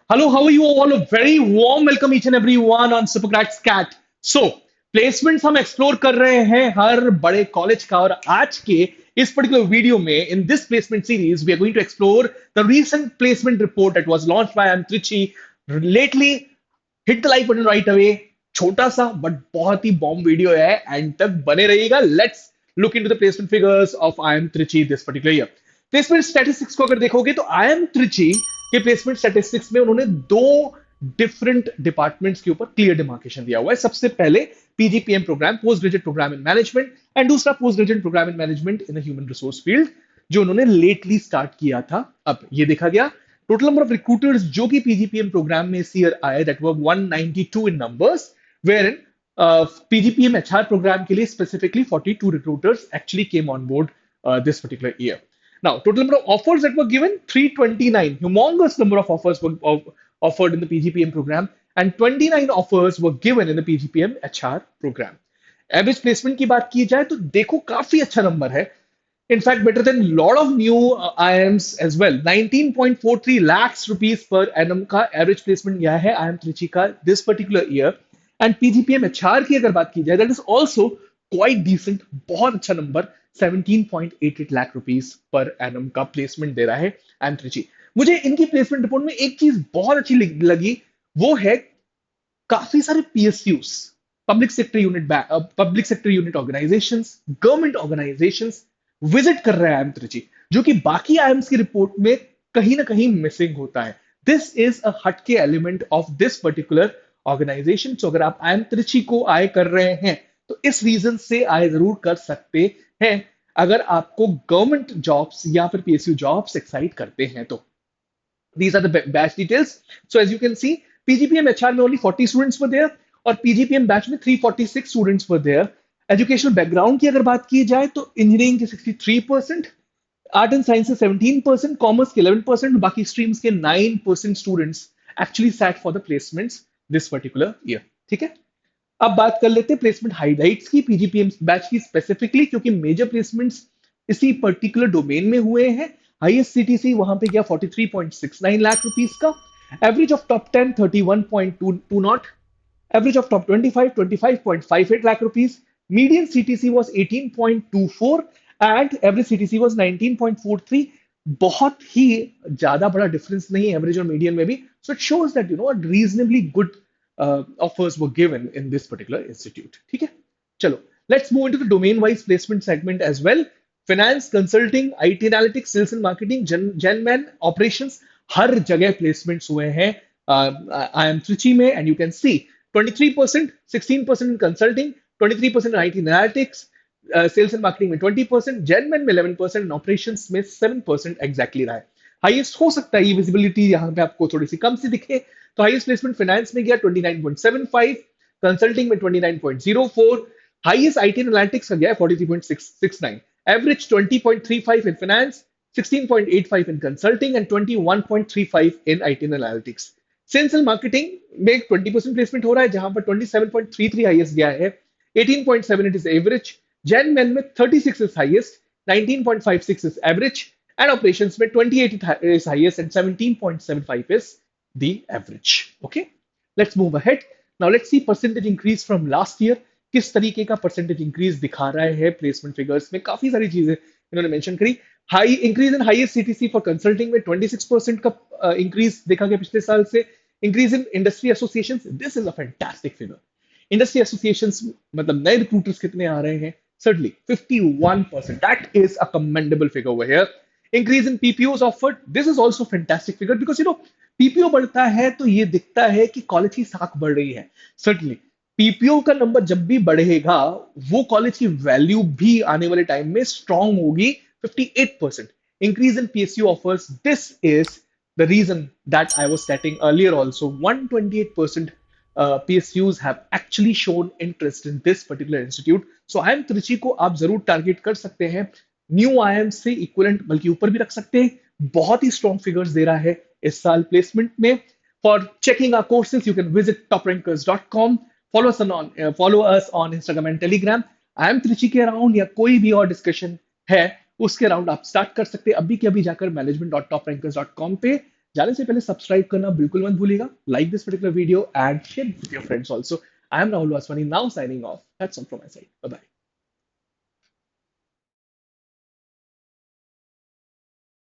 Hello, how are you all? A very warm welcome each and every one on Supercracks Cat. So, placements हम explore कर रहे हैं हर बड़े college का और आज के इस पर्टिकुलर वीडियो में in this placement series we are going to explore the recent placement report that was launched by IIM Trichy lately. Hit the like button right away. छोटा सा बट बहुत ही बॉम्ब वीडियो है, end तक बने रहिएगा. Let's look into the placement figures of IIM Trichy this particular year. Placement statistics को अगर देखोगे तो IIM Trichy के प्लेसमेंट स्टैटिस्टिक्स में उन्होंने दो डिफरेंट डिपार्टमेंट्स के ऊपर क्लियर डिमार्केशन दिया हुआ है. सबसे पहले PGPM program, post graduate program in management, and दूसरा post graduate program in management in human resource field, जो उन्होंने लेटली स्टार्ट किया था. अब ये देखा गया टोटल नंबर ऑफ रिक्रूटर्स जो कि PGPM प्रोग्राम में इस ईयर आए, that were 192 in numbers, where in PGPM HR program के लिए specifically 42 recruiters actually came on board this particular year. Now, total number of offers that were given 329, humongous number of offers were offered in the PGPM program, and 29 offers were given in the PGPM HR program. Average placement की बात की जाए तो देखो काफी अच्छा number है. In fact, better than lot of new IIMs as well. 19.43 lakhs rupees per annum का average placement गया है IIM Trichy का this particular year. And PGPM HR की अगर बात की जाए, that is also quite decent, बहुत अच्छा number. 17.88 lakh rupees per annum का प्लेसमेंट दे रहा है IIM Trichy. मुझे इनकी प्लेसमेंट रिपोर्ट में एक चीज बहुत अच्छी लगी, वो है काफी सारे PSUs, public sector unit organisations, government organisations visit कर रहा है IIM Trichy, जो कि बाकी IIMs की रिपोर्ट में कहीं ना कहीं मिसिंग होता है. दिस इज अ हटके element of this particular organization. तो अगर आप IIM Trichy को आय कर रहे हैं तो इस रीजन से आय जरूर कर सकते हैं, अगर आपको गवर्नमेंट जॉब्स या फिर PSU जॉब्स एक्साइट करते हैं तो. These are the batch details. So as you can see, PGPM HR में only 40 students were there और PGPM बैच में 346 students were there. Educational background की अगर बात की जाए तो इंजीनियरिंग के 63%, आर्ट एंड साइंस के 17%, कॉमर्स के 11%, बाकी स्ट्रीम्स के 9% students actually sat for the placements this particular year. ठीक है, अब बात कर लेते हैं प्लेसमेंट हाइलाइट्स की PGPM बैच की स्पेसिफिकली, क्योंकि मेजर प्लेसमेंट्स इसी पर्टिकुलर डोमेन में हुए हैं. हाईएस्ट CTC वहां पे गया 43.69 लाख रुपीस का. Average of top 10 31.220. Average of top 25 25.58 lakh rupees. Median CTC was 18.24 and average CTC was 19.43. बहुत ही ज्यादा बड़ा डिफरेंस नहीं एवरेज और मीडियन में भी. So it shows that reasonably good offers were given in this particular institute. ठीक है, चलो let's move into the domain wise placement segment as well. Finance, consulting, IT analytics, sales and marketing, Genman, operations, हर जगह placements हुए हैं IIM Trichy में, and you can see 23%, 16% in consulting, 23% in IT analytics, sales and marketing में 20%, Genman में 11%, and operations में 7% exactly रहा है. Highest हो सकता है ये विजिबिलिटी यहाँ पे आपको थोड़ी सी कम सी दिखे, तो हाईएस्ट प्लेसमेंट फाइनेंस में गया 29.75, कंसल्टिंग में 29.04, हाईएस्ट आईटी एनालिटिक्स का गया 43.69, average 20.35 in finance, 16.85 in consulting and 21.35 in IT analytics. Sales and marketing में 20% प्लेसमेंट हो रहा है, जहां पर 27.33 हाईएस्ट गया है, 18.78 इज एवरेज. जेन मेन में 36 is highest, 19.56 is average, and operations में 28 is highest and 17.75 is the average. Okay, let's move ahead. Now let's see percentage increase from last year. किस तरीके का परसेंटेज इंक्रीज दिखा रहा है प्लेसमेंट फिगर्स में. काफी सारी चीजें इन्होंने मेंशन करी. High increase in highest CTC for consulting में 26% का इंक्रीज देखा गया पिछले साल से. Increase in industry associations, this is a fantastic figure. Industry associations मतलब नए रिक्रूटर्स कितने आ रहे हैं, certainly 51%. That is a commendable figure over here. Increase in PPOs offered. This is also fantastic figure because PPO बढ़ता है तो ये दिखता है कि कॉलेज की साख बढ़ रही है. Certainly PPO का नंबर जब भी बढ़ेगा वो कॉलेज की वैल्यू भी आने वाले टाइम में स्ट्रांग होगी. 58% increase in PSU offers. This is the reason that I was stating earlier also. 128% PSUs have actually shown interest in this particular institute. So IIM Trichy को आप जरूर टारगेट कर सकते हैं. न्यू IIM से equivalent बल्कि ऊपर भी रख सकते हैं. बहुत ही स्ट्रॉन्ग फिगर्स दे रहा है इस साल प्लेसमेंट में. For checking our courses you can visit toprankers.com. follow us on Instagram and Telegram. IIM Trichy के अराउंड या कोई भी और डिस्कशन है उसके अराउंड आप स्टार्ट कर सकते हैं अभी के अभी जाकर management.toprankers.com पे जाने से पहले सब्सक्राइब करना बिल्कुल मत भूलिएगा, like this particular video and share with your friends also. I am Rahul Vaswani now signing off. That's all from my side. Bye bye.